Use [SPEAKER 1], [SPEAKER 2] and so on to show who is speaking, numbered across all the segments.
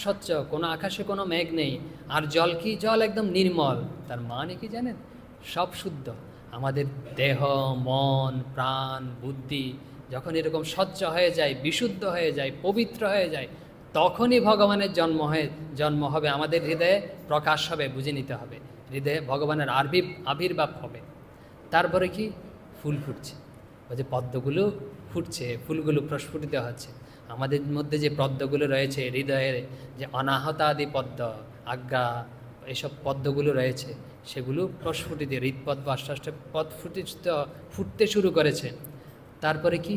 [SPEAKER 1] স্বচ্ছ, কোনো আকাশে কোনো মেঘ নেই, আর জল কি? জল একদম নির্মল। তার মানে কি জানেন? সব শুদ্ধ। আমাদের দেহ, মন, প্রাণ, বুদ্ধি যখন এরকম স্বচ্ছ হয়ে যায়, বিশুদ্ধ হয়ে যায়, পবিত্র হয়ে যায়, তখনই ভগবানের জন্ম হবে, আমাদের হৃদয়ে প্রকাশ হবে। বুঝে নিতে হবে, হৃদয়ে ভগবানের আবির্ভাব হবে। তারপরে কি? ফুল ফুটছে। ওই যে পদ্মগুলো ফুটছে, ফুলগুলো প্রস্ফুটিত হচ্ছে। আমাদের মধ্যে যে পদ্মগুলো রয়েছে হৃদয়ের, যে অনাহতা আদি পদ্ম, আজ্ঞা, এসব পদ্মগুলো রয়েছে, সেগুলো প্রস্ফুটিত, হৃদপদ্ম আস্তে আস্তে ফুটতে শুরু করেছে। তারপরে কি?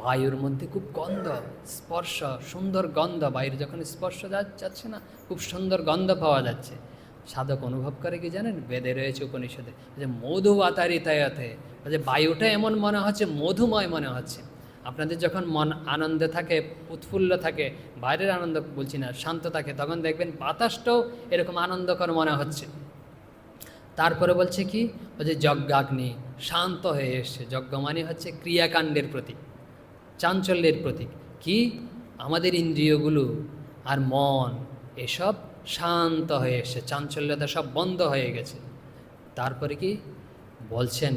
[SPEAKER 1] বায়ুর মধ্যে খুব গন্ধ, স্পর্শ, সুন্দর গন্ধ। বায়ুর যখন স্পর্শ যাচ্ছে না, খুব সুন্দর গন্ধ পাওয়া যাচ্ছে। সাধক অনুভব করে কি জানেন? বেদে রয়েছে, উপনিষদে, যে মধু আতারিতায়াতে, যে বায়ুটা এমন মনে হচ্ছে, মধুময় মনে হচ্ছে। আপনাদের যখন মন আনন্দে থাকে, উৎফুল্ল থাকে, বাইরের আনন্দ বলছি না, শান্ত থাকে, তখন দেখবেন বাতাসটাও এরকম আনন্দকর মনে হচ্ছে। তারপরে বলছে কি? ওই যে যজ্ঞাগ্নি শান্ত হয়ে এসছে। যজ্ঞ মানে হচ্ছে ক্রিয়াকাণ্ডের প্রতীক, চাঞ্চল্যের প্রতীক। কি? আমাদের ইন্দ্রিয়গুলো আর মন এসব শান্ত হয়ে এসছে, চাঞ্চল্যতা সব বন্ধ হয়ে গেছে। তারপরে কি বলছেন?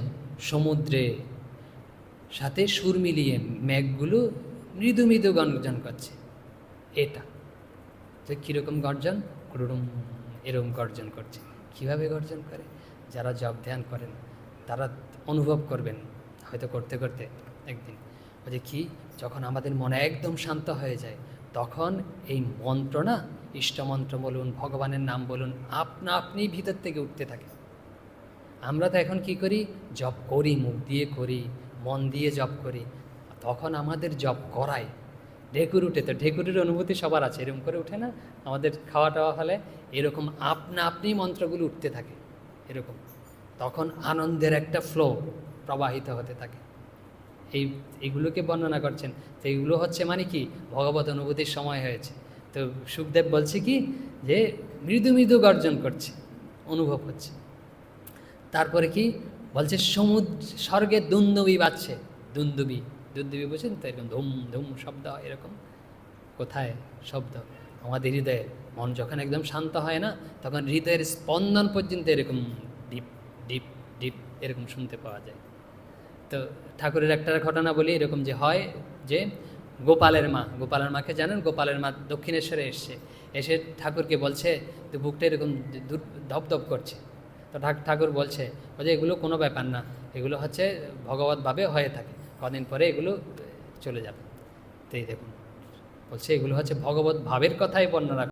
[SPEAKER 1] সমুদ্রে সাথে সুর মিলিয়ে মেঘগুলো মৃদু মৃদু গর্জন করছে। এটা যে কীরকম গর্জন? ক্রুড়ুম, এরকম গর্জন করছে। কিভাবে গর্জন করে? যারা জপ ধ্যান করেন তারা অনুভব করবেন, হয়তো করতে করতে একদিন। ওই যে কি? যখন আমাদের মনে একদম শান্ত হয়ে যায়, তখন এই মন্ত্র না, ইষ্টমন্ত্র বলুন, ভগবানের নাম বলুন, আপনি ভিতর থেকে উঠতে থাকে। আমরা তো এখন কি করি? জপ করি, মুখ দিয়ে করি, মন দিয়ে জপ করি। তখন আমাদের জপ করায় ঢেকুর উঠে, তো ঢেকুরের অনুভূতি সবার আছে, এরকম করে উঠে না আমাদের খাওয়া টাওয়া হলে? এরকম আপনি মন্ত্রগুলো উঠতে থাকে এরকম। তখন আনন্দের একটা ফ্লো প্রবাহিত হতে থাকে। এইগুলোকে বর্ণনা করছেন। তো এইগুলো হচ্ছে মানে কি? ভগবত অনুভূতির সময় হয়েছে। তো সুখদেব বলছে কি? যে মৃদু মৃদু গর্জন করছে, অনুভব হচ্ছে। তারপরে কি বলছে? স্বর্গে দুন্দুবি বাজছে। দুন্দুবি বুঝেন তো? এরকম ধুম ধুম শব্দ হয় এরকম। কোথায় শব্দ? আমাদের হৃদয়ে। মন যখন একদম শান্ত হয় না, তখন হৃদয়ের স্পন্দন পর্যন্ত এরকম ডিপ ডিপ ডিপ এরকম শুনতে পাওয়া যায়। তো ঠাকুরের একটা ঘটনা বলি, এরকম যে হয় যে গোপালের মাকে জানেন? গোপালের মা দক্ষিণেশ্বরে এসে ঠাকুরকে বলছে, তো বুকটা এরকম ধপধপ করছে। তো ঠাকুর বলছে যে এগুলো কোনো ব্যাপার না, এগুলো হচ্ছে ভগবতভাবে হয়ে থাকে, কদিন পরে এগুলো চলে যাবে। তো এই দেখুন, বলছে এগুলো হচ্ছে ভগবত ভাবের কথাই বর্ণনা